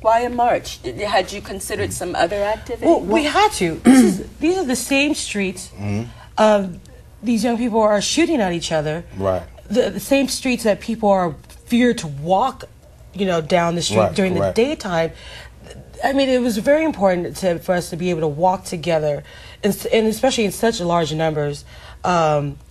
Why a march? Had you considered some other activity? Well, we had to. These are the same streets. These young people are shooting at each other. Right. The same streets that people are feared to walk, down the street during the daytime. I mean, it was very important for us to be able to walk together, and especially in such large numbers,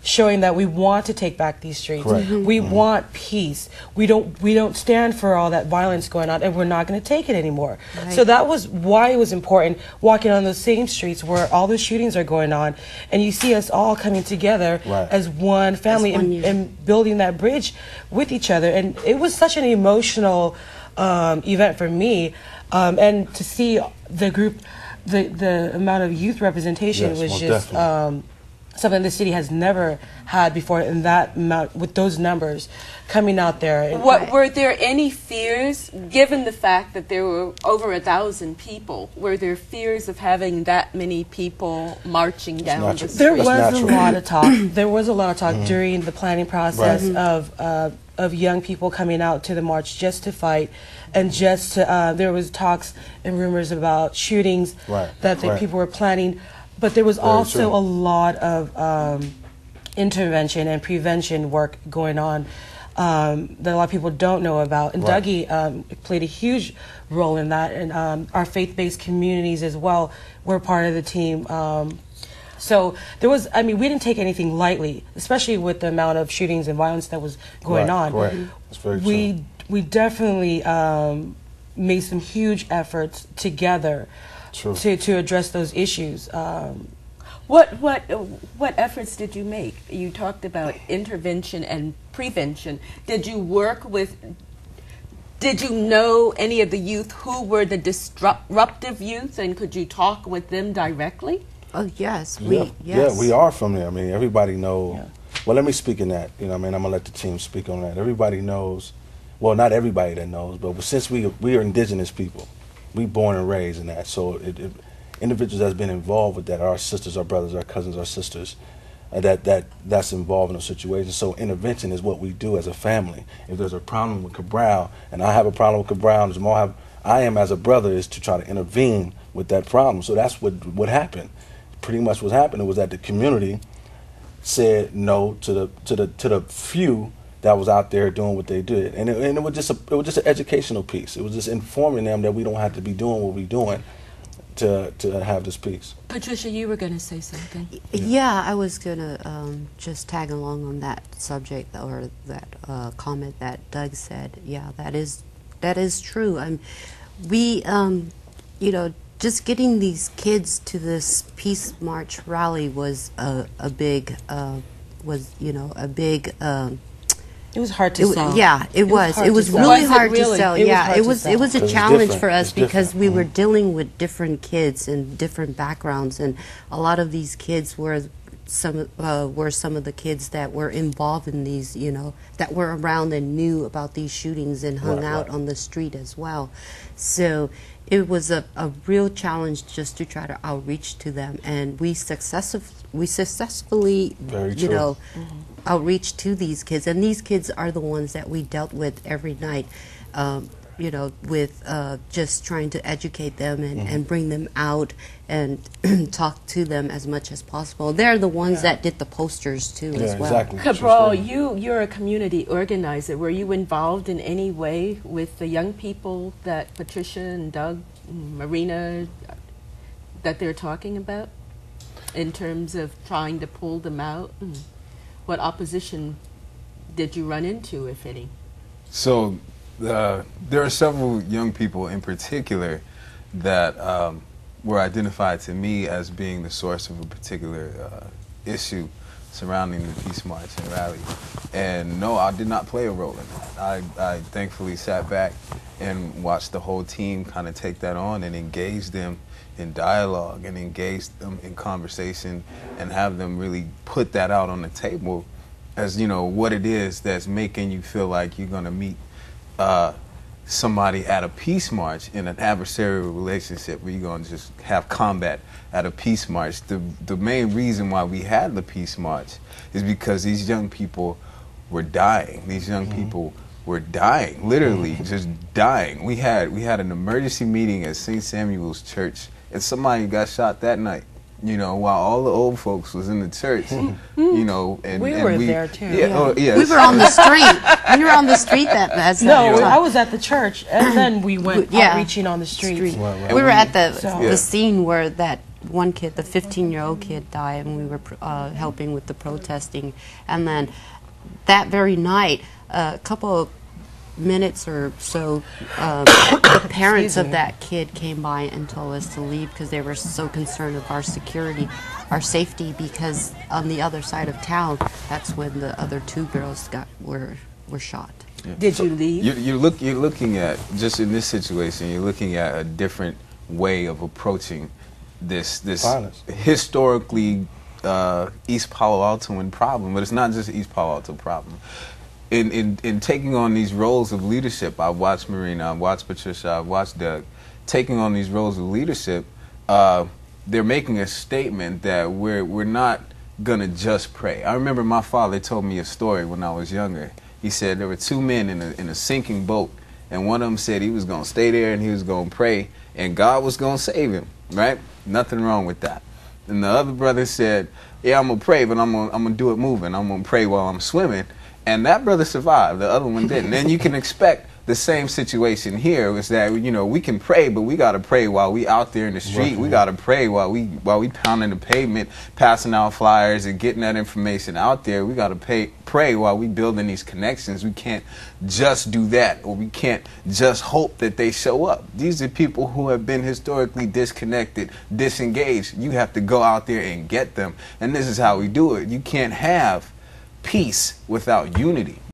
showing that we want to take back these streets. We want peace. We don't stand for all that violence going on, and we're not going to take it anymore. So that was why it was important, walking on those same streets where all the shootings are going on, and you see us all coming together as one family and building that bridge with each other. And it was such an emotional event for me. And to see the group, the amount of youth representation was just something the city has never had before, in that amount, with those numbers coming out there. Were there any fears, given the fact that there were over 1,000 people? Were there fears of having that many people marching down the street? There was a lot of talk. There was a lot of talk during the planning process of young people coming out to the march just to fight. And just to, there was talks and rumors about shootings that the people were planning, but there was also a lot of intervention and prevention work going on that a lot of people don't know about. And Dougie played a huge role in that, and our faith-based communities as well were part of the team. So there was, I mean, we didn't take anything lightly, especially with the amount of shootings and violence that was going on. That's very true. We definitely made some huge efforts together to address those issues. What efforts did you make? You talked about intervention and prevention. Did you work with? Did you know any of the youth who were the disruptive youth, and could you talk with them directly? Oh yes, yeah, we are from there. I mean, everybody knows. Yeah. Well, let me speak in that. I mean, I'm gonna let the team speak on that. Everybody knows. Well, not everybody that knows, but since we are indigenous people, we born and raised in that. So individuals that's been involved with that, our sisters, our brothers, our cousins, our sisters, that's involved in a situation. So intervention is what we do as a family. If there's a problem with Cabral, and I have a problem with Cabral, and Jamal I am as a brother, is to try to intervene with that problem. So that's what happened. Pretty much what happened was that the community said no to the few that was out there doing what they did, and it was just an educational piece. It was just informing them that we don't have to be doing what we're doing to have this peace. Patricia, you were going to say something. Yeah, I was going to just tag along on that subject, or that comment that Doug said. Yeah, that is true. We just getting these kids to this Peace March rally was a big. It was hard to sell. Yeah, it was. It was really hard to sell. Yeah, it was a challenge for us because we were dealing with different kids and different backgrounds, and a lot of these kids were some of the kids that were involved in these, that were around and knew about these shootings and hung out on the street as well. So it was a real challenge just to try to outreach to them, and we successfully, outreach to these kids, and these kids are the ones that we dealt with every night, with just trying to educate them and bring them out and talk to them as much as possible. They're the ones that did the posters too as well. Exactly. Cabral, you're a community organizer. Were you involved in any way with the young people that Patricia and Doug and Marina, that they're talking about, in terms of trying to pull them out? What opposition did you run into, if any? So there are several young people in particular that were identified to me as being the source of a particular issue surrounding the Peace March and rally. And no, I did not play a role in that. I thankfully sat back and watched the whole team kind of take that on and engage them in dialogue and engage them in conversation and have them really put that out on the table as, what it is that's making you feel like you're going to meet somebody at a peace march in an adversarial relationship where you're going to just have combat at a peace march. The main reason why we had the peace march is because these young people were dying. These young people were dying, literally just dying. We had an emergency meeting at St. Samuel's Church, and somebody got shot that night. You know, while all the old folks was in the church, you know, and we were there too. Yeah, yeah. Oh, yes. We were on the street. We were on the street that No, I was at the church, and then we went outreaching on the street. Right. We were at the scene where that one kid, the 15-year-old kid, died, and we were helping with the protesting. And then that very night, a couple of minutes or so, the parents of that kid came by and told us to leave because they were so concerned of our security, our safety, because on the other side of town, that's when the other two girls were shot. Yeah. Did you leave? You're looking at, just in this situation, you're looking at a different way of approaching this historically East Palo Altoan problem, but it's not just an East Palo Alto problem. In taking on these roles of leadership, I've watched Marina, I've watched Patricia, I've watched Doug, taking on these roles of leadership, they're making a statement that we're not gonna just pray. I remember my father told me a story when I was younger. He said there were two men in a sinking boat, and one of them said he was gonna stay there and he was gonna pray, and God was gonna save him, right? Nothing wrong with that. And the other brother said, yeah, I'm gonna pray, but I'm gonna do it moving. I'm gonna pray while I'm swimming. And that brother survived. The other one didn't. And you can expect the same situation here, is that, you know, we can pray, but we got to pray while we out there in the street. We got to pray while we pounding the pavement, passing out flyers and getting that information out there. We got to pray while we building these connections. We can't just do that, or we can't just hope that they show up. These are people who have been historically disconnected, disengaged. You have to go out there and get them. And this is how we do it. You can't have peace without unity.